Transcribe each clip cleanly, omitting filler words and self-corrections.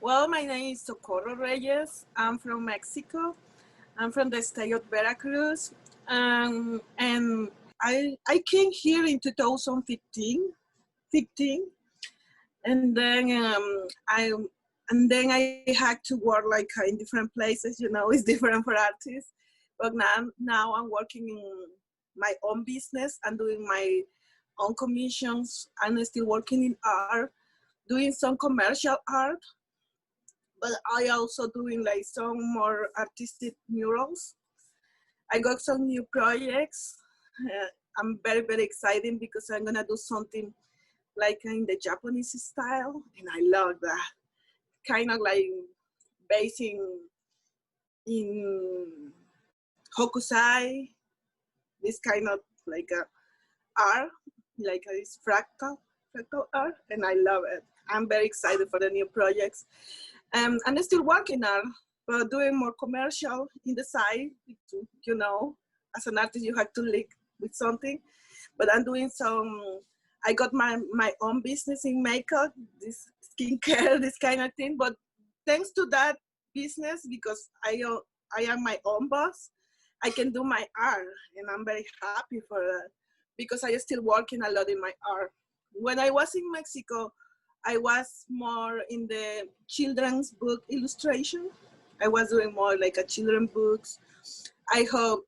Well, my name is Socorro Reyes. I'm from Mexico. I'm from the state of Veracruz. And I came here in 2015, and then I had to work like in different places. You know, it's different for artists. But now I'm working in my own business. I'm doing my own commissions. I'm still working in art, doing some commercial art, but I also doing like some more artistic murals. I got some new projects. I'm very excited because I'm gonna do something like in the Japanese style, and I love that. Kind of like based in hokusai, this kind of like a art, like this fractal art, and I love it. I'm very excited for the new projects. I'm still working on, but doing more commercial in the side. You know, as an artist, you have to link with something. But I'm doing some. I got my own business in makeup, this skincare, this kind of thing. But thanks to that business, because I am my own boss, I can do my art, and I'm very happy for that because I am still working a lot in my art. When I was in Mexico, I was more in the children's book illustration. I was doing more like a children books. I hope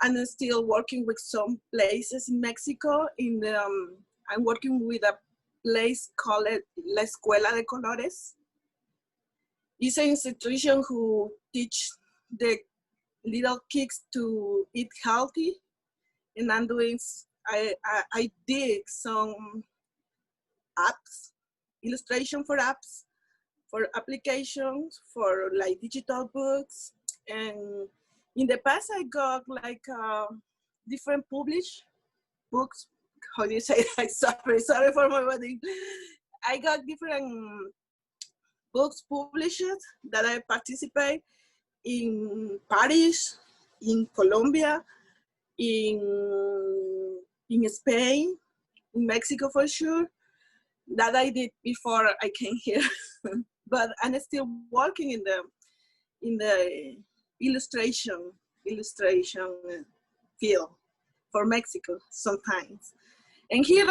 I'm still working with some places in Mexico. I'm working with a place called La Escuela de Colores. It's an institution who teach the little kids to eat healthy, and I did some apps, illustration for apps, for applications, for like digital books. And in the past, I got like different published books. How do you say that? Sorry for my wedding. I got different books published that I participate in Paris, in Colombia, in Spain, in Mexico for sure. That I did before I came here. But I'm still working in the illustration field for Mexico sometimes. And here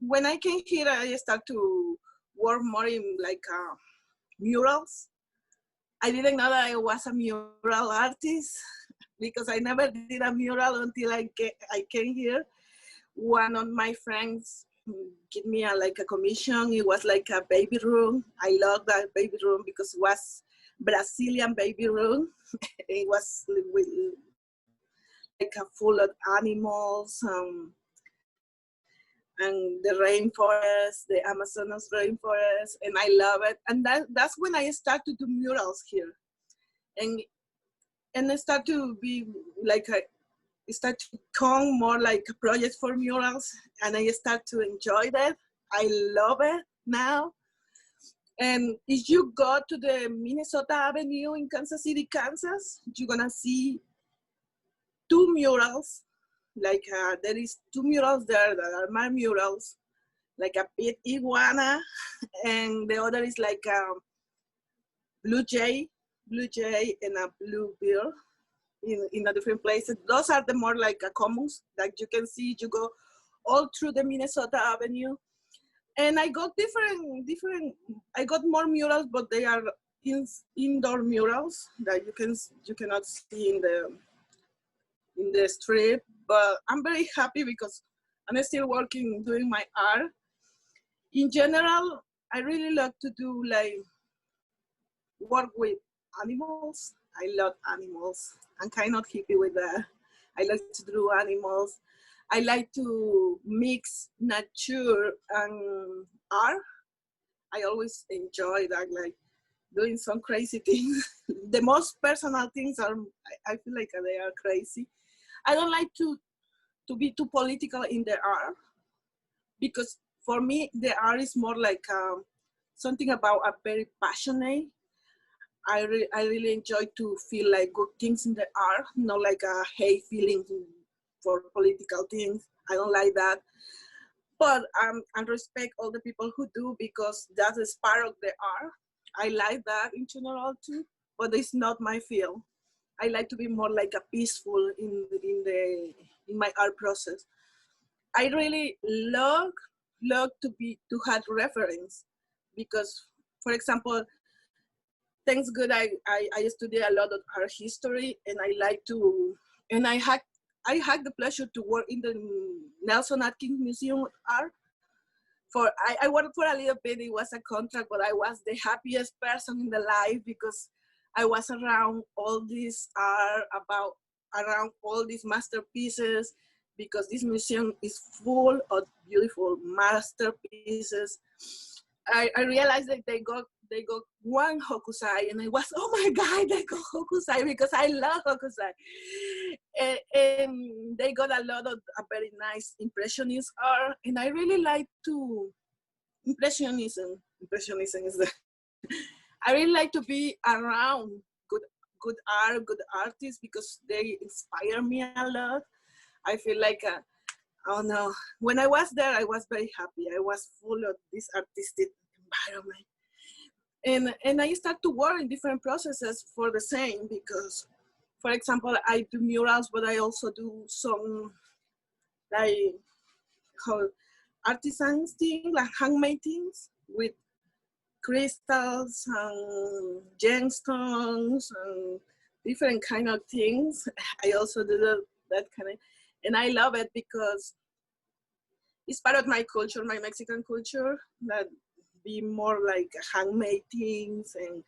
when I came here, I start to work more in like murals. I didn't know that I was a mural artist because I never did a mural until I came here. One of my friends give me like a commission. It was like a baby room. I love that baby room because it was Brazilian baby room. It was with, like full of animals and the rainforest, the Amazonas rainforest, and I love it. And that's when I start to do murals here, and I start to be like it start to come more like a project for murals, and I start to enjoy that. I love it now. And if you go to the Minnesota Avenue in Kansas City, Kansas, you're gonna see two murals. Like there is two murals there that are my murals, like a pit iguana, and the other is like a blue jay, and a blue bill in a different places. Those are the more like commons that you can see. You go all through the Minnesota Avenue, and I got different. I got more murals, but they are indoor murals that you cannot see in the street. But I'm very happy because I'm still working, doing my art. In general, I really love to do like work with animals. I love animals. I'm kind of hippie with that. I like to draw animals. I like to mix nature and art. I always enjoy that, like doing some crazy things. The most personal things are, I feel like they are crazy. I don't like to be too political in the art because for me, the art is more like something about a very passionate. I really enjoy to feel like good things in the art, not like a hate feeling for political things. I don't like that. But I respect all the people who do because that is part of the art. I like that in general too, but it's not my field. I like to be more like a peaceful in my art process. I really love to have reference because, for example, thanks good I study a lot of art history, and I like to, and I had the pleasure to work in the Nelson Atkins Museum of Art. I worked for a little bit. It was a contract, but I was the happiest person in the life because I was around all this art, around all these masterpieces, because this museum is full of beautiful masterpieces. I realized that they got one hokusai, and I was, oh my God, they got hokusai, because I love hokusai. And they got a lot of a very nice impressionist art, and I really like to impressionism is the I really like to be around good art, good artists, because they inspire me a lot. I feel like oh no, when I was there, I was very happy. I was full of this artistic environment. And I start to work in different processes for the same, because, for example, I do murals, but I also do some like how artisan things, like handmade things with crystals and gemstones and different kind of things. I also do that kind of, and I love it because it's part of my culture, my Mexican culture, that be more like handmade things and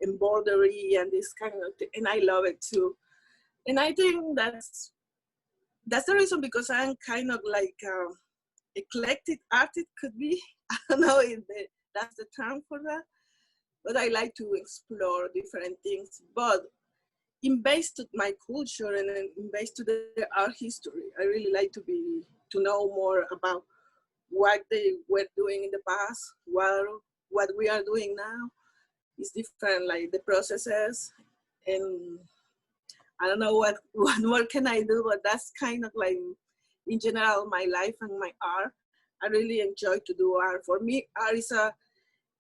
embroidery and this kind of thing, and I love it too. And I think that's the reason, because I'm kind of like eclectic artist, could be. I don't know if that's the term for that, but I like to explore different things. But in base to my culture and in base to the art history, I really like to know more about what they were doing in the past, what we are doing now. Is different, like the processes, and I don't know what more can I do, but that's kind of like, in general, my life and my art. I really enjoy to do art. For me, art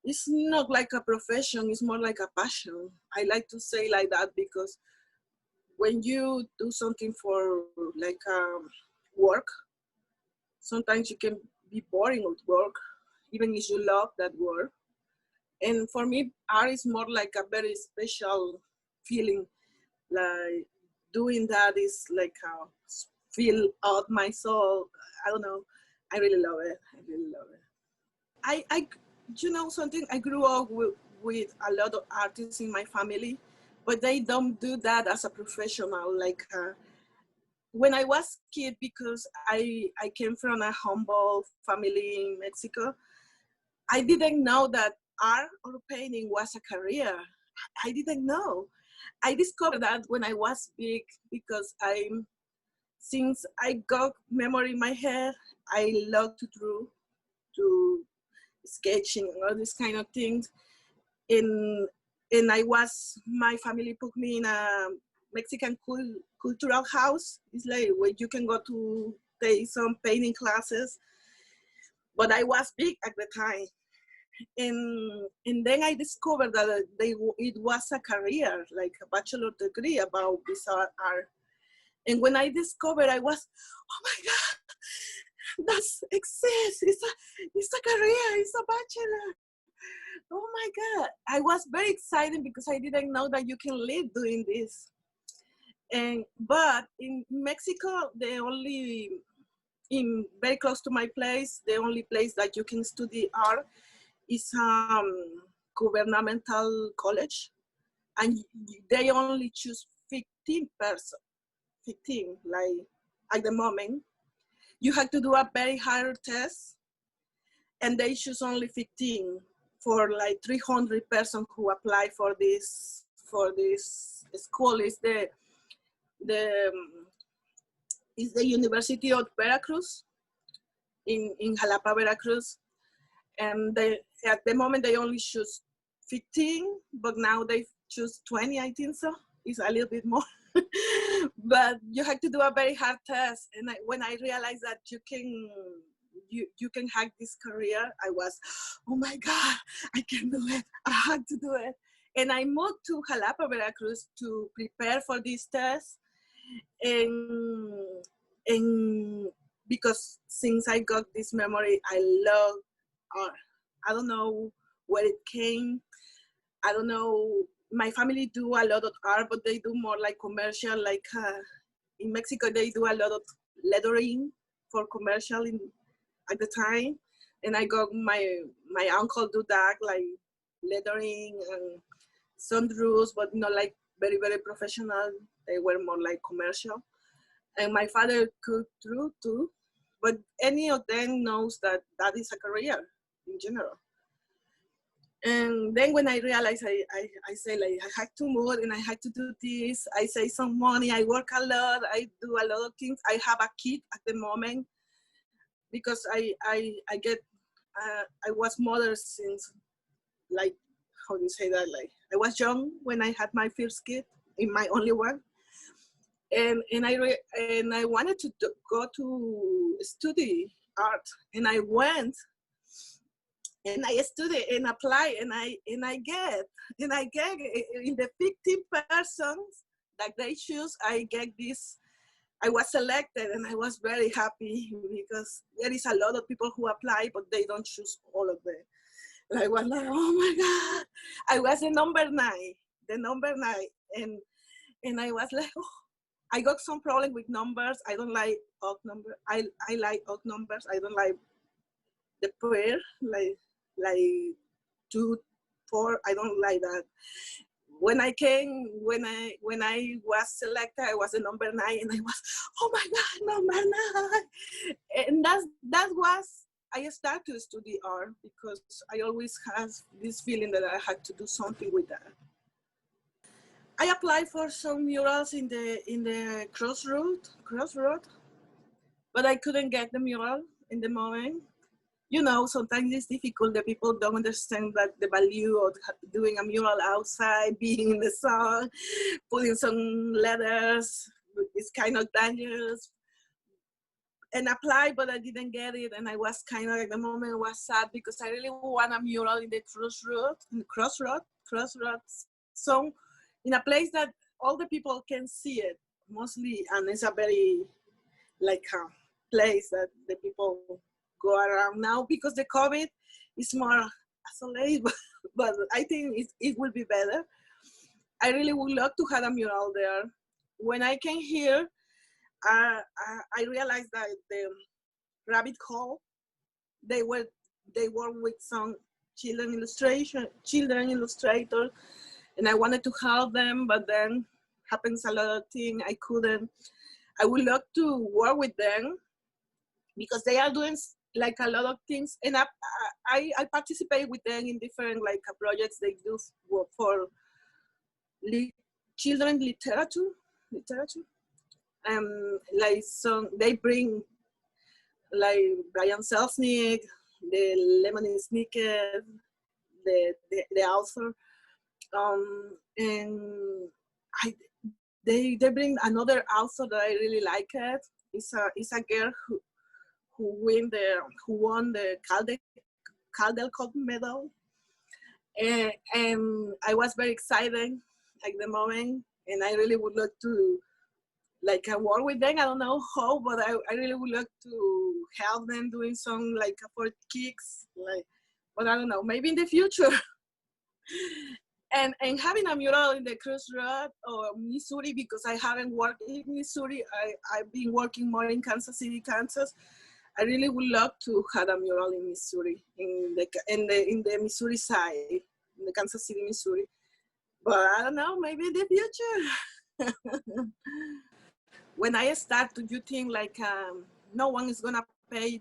it's not like a profession, it's more like a passion. I like to say like that because when you do something for like work, sometimes you can be boring with work, even if you love that work. And for me, art is more like a very special feeling. Like doing that is like feel out my soul. I don't know. I really love it. I really love it. You know something? I grew up with a lot of artists in my family, but they don't do that as a professional. Like when I was kid, because I came from a humble family in Mexico, I didn't know that art or painting was a career. I didn't know. I discovered that when I was big, because since I got memory in my head, I love to draw, to sketching, all these kind of things. And my family put me in a Mexican cultural house. It's like where you can go to take some painting classes. But I was big at the time. And then I discovered that it was a career, like a bachelor degree about this art. And when I discovered, I was, oh my God, that's exists. It's a career. It's a bachelor. Oh my God. I was very excited because I didn't know that you can live doing this. But in Mexico, in very close to my place, the only place that you can study art is governmental college, and they only choose 15 person, 15, like at the moment. You have to do a very hard test, and they choose only 15 for like 300 persons who apply for this school. Is the University of Veracruz in Jalapa, Veracruz. And at the moment they only choose 15, but now they choose 20, I think so. It's a little bit more. But you have to do a very hard test. And when I realized that you can hack this career. I was, oh my God, I can do it. I had to do it. And I moved to Jalapa, Veracruz to prepare for this test. And because since I got this memory, I love art. I don't know where it came. I don't know. My family do a lot of art, but they do more like commercial. Like in Mexico, they do a lot of lettering for commercial at the time. And I got my uncle do that, like lettering and sunroofs, but not like very, very professional. They were more like commercial. And my father could draw too, but any of them knows that that is a career in general. And then when I realized, I say like, I had to move and I had to do this. I save some money, I work a lot, I do a lot of things. I have a kid at the moment because I was mother since, like, how do you say that? Like, I was young when I had my first kid, in my only one. And I wanted to go to study art, and I went and I studied and apply, and I get in the 50 persons that they choose, I get this. I was selected, and I was very happy because there is a lot of people who apply, but they don't choose all of them. And I was like, oh my God! I was the number 9, and I was like, oh. I got some problem with numbers. I don't like odd numbers. I like odd numbers. I don't like the pair, like 2, 4. I don't like that. When I was selected, I was the number 9, and I was, oh my God, number 9. And that was, I started to study art because I always had this feeling that I had to do something with that. I applied for some murals in the crossroad, but I couldn't get the mural in the moment. You know, sometimes it's difficult. The people don't understand that the value of doing a mural outside, being in the sun, putting some letters, it's kind of dangerous. And applied, but I didn't get it. And I was kind of, at the moment, was sad because I really want a mural in the crossroad. So, in a place that all the people can see it mostly, and it's a very like a place that the people go around now because the COVID is more isolated, but I think it will be better. I really would love to have a mural there. When I came here, I realized that the rabbit hole, they work with some children illustrators. And I wanted to help them, but then happens a lot of things. I couldn't. I would love to work with them because they are doing like a lot of things. And I participate with them in different like projects they do for children literature. Like they bring like Brian Selznick, the Lemony Snicket, the author. And they bring another author that I really like it. It's a girl who won the Caldecott medal, and I was very excited at the moment, and I really would like to like work with them. I don't know how, but I really would like to help them doing some like for kids, like, but I don't know, maybe in the future. And having a mural in the crossroad or Missouri, because I haven't worked in Missouri, I've been working more in Kansas City, Kansas. I really would love to have a mural in Missouri, in the Missouri side, in the Kansas City, Missouri. But I don't know, maybe in the future. When I start, do you think like no one is gonna pay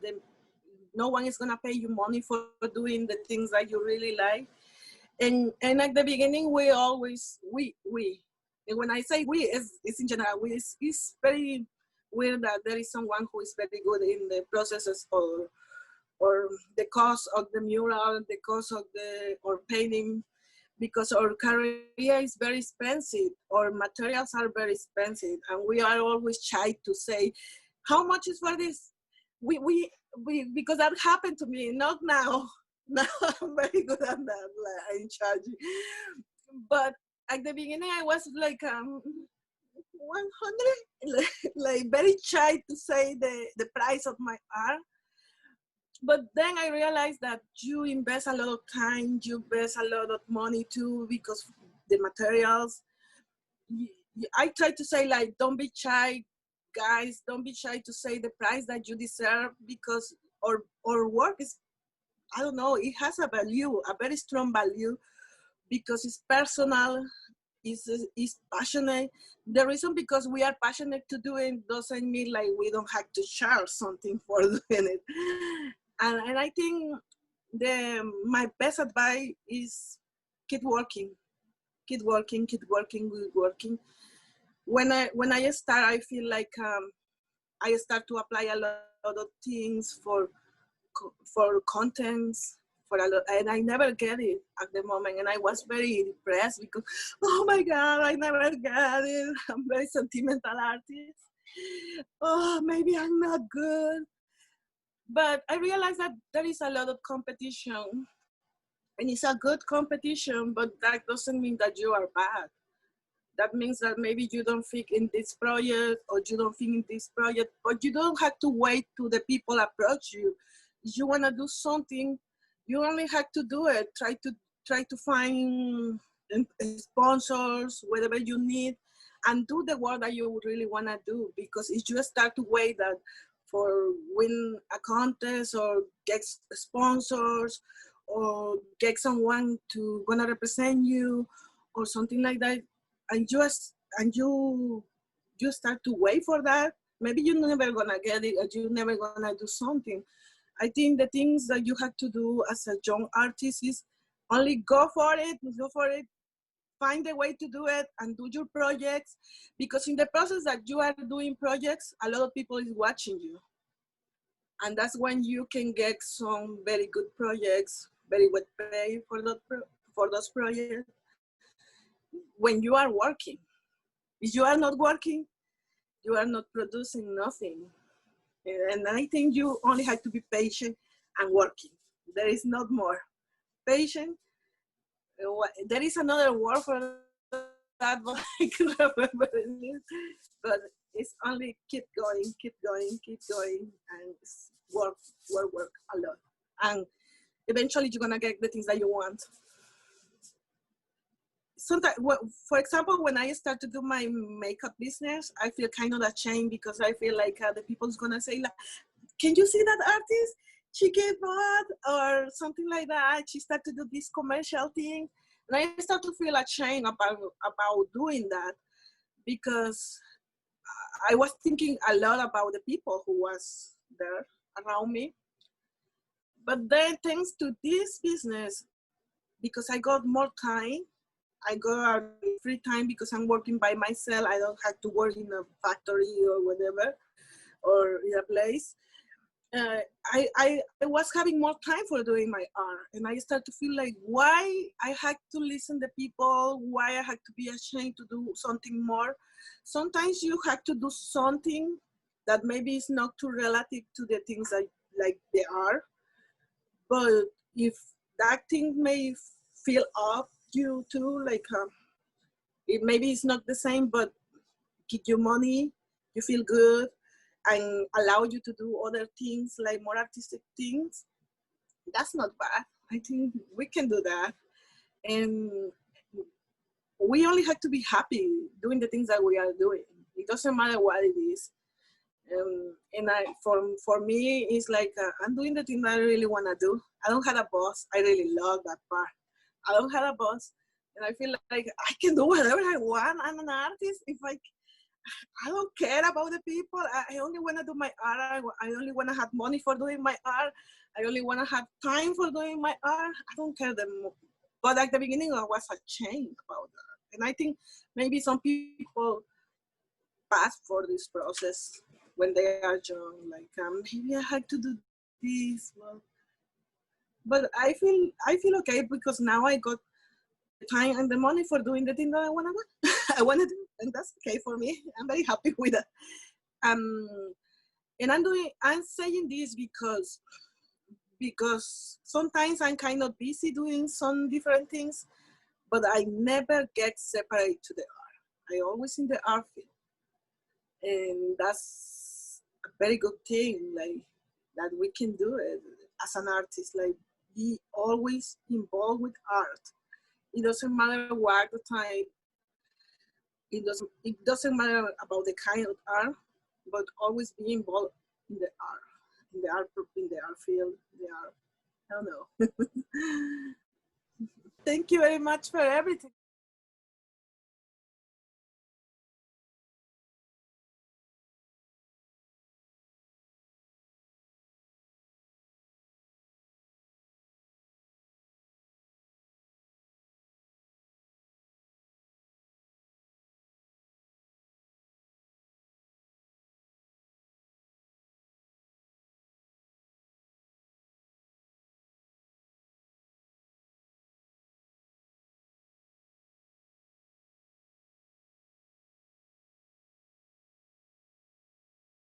you money for doing the things that you really like? And at the beginning, we always, and when I say we, it's in general, it's very weird that there is someone who is very good in the processes or the cost of the mural, the cost of or painting, because our career is very expensive, our materials are very expensive, and we are always shy to say, how much is for this? because that happened to me, not now. Now I'm very good at that, like, in charging. But at the beginning, I was like 100, like very shy to say the price of my art. But then I realized that you invest a lot of time, you invest a lot of money too, because the materials. I try to say, like, don't be shy, guys. Don't be shy to say the price that you deserve, because our work is, I don't know, it has a value, a very strong value, because it's personal, is passionate. The reason because we are passionate to do it doesn't mean like we don't have to charge something for doing it. And I think my best advice is keep working, keep working, keep working, keep working. When I start, I feel like I start to apply a lot of things for contents, for a lot, and I never get it at the moment. And I was very depressed because, oh my God, I never get it. I'm very sentimental artist. Oh, maybe I'm not good. But I realized that there is a lot of competition, and it's a good competition, but that doesn't mean that you are bad. That means that maybe you don't fit in this project, or you don't fit in this project, but you don't have to wait till the people approach you. If you want to do something, you only have to do it. Try to find sponsors, whatever you need, and do the work that you really want to do. Because if you start to wait that for win a contest or get sponsors or get someone to gonna represent you or something like that, and you start to wait for that, maybe you're never gonna get it, or you're never gonna do something. I think the things that you have to do as a young artist is only go for it, find a way to do it, and do your projects. Because in the process that you are doing projects, a lot of people is watching you, and that's when you can get some very good projects, very well paid for those projects. When you are working, if you are not working, you are not producing nothing. And I think you only have to be patient and working. There is not more. Patient. There is another word for that, but I can't remember it. But it's only keep going, keep going, keep going, and work a lot. And eventually you're gonna get the things that you want. Sometimes, for example, when I start to do my makeup business, I feel kind of ashamed because I feel like the people's gonna say, like, "Can you see that artist? She gave birth," or something like that. She started to do this commercial thing, and I start to feel ashamed about doing that, because I was thinking a lot about the people who was there around me. But then, thanks to this business, because I got more time, I got free time because I'm working by myself. I don't have to work in a factory or whatever, or in a place. I was having more time for doing my art, and I started to feel like why I had to listen to people, why I had to be ashamed to do something more. Sometimes you have to do something that maybe is not too relative to the things that like they are, but if that thing may feel off you too, like it maybe it's not the same, but give you money, you feel good, and allow you to do other things like more artistic things, that's not bad. I think we can do that, and we only have to be happy doing the things that we are doing. It doesn't matter what it is. And for me, it's like I'm doing the thing that I really want to do. I don't have a boss. I really love that part. I don't have a boss, and I feel like I can do whatever I want. I'm an artist. I don't care about the people. I only want to do my art. I only want to have money for doing my art. I only want to have time for doing my art. I don't care them. But at the beginning, I was ashamed about that. And I think maybe some people pass for this process when they are young. Like maybe I had to do this. But I feel okay because now I got the time and the money for doing the thing that I want to do. I want to do, and that's okay for me. I'm very happy with that. Um, And I'm saying this because sometimes I'm kind of busy doing some different things, but I never get separated to the art. I always in the art field. And that's a very good thing, like that we can do it as an artist, like be always involved with art. It doesn't matter what the time, it doesn't matter about the kind of art, but always be involved in the art, in the art field, the art. I don't know. Thank you very much for everything.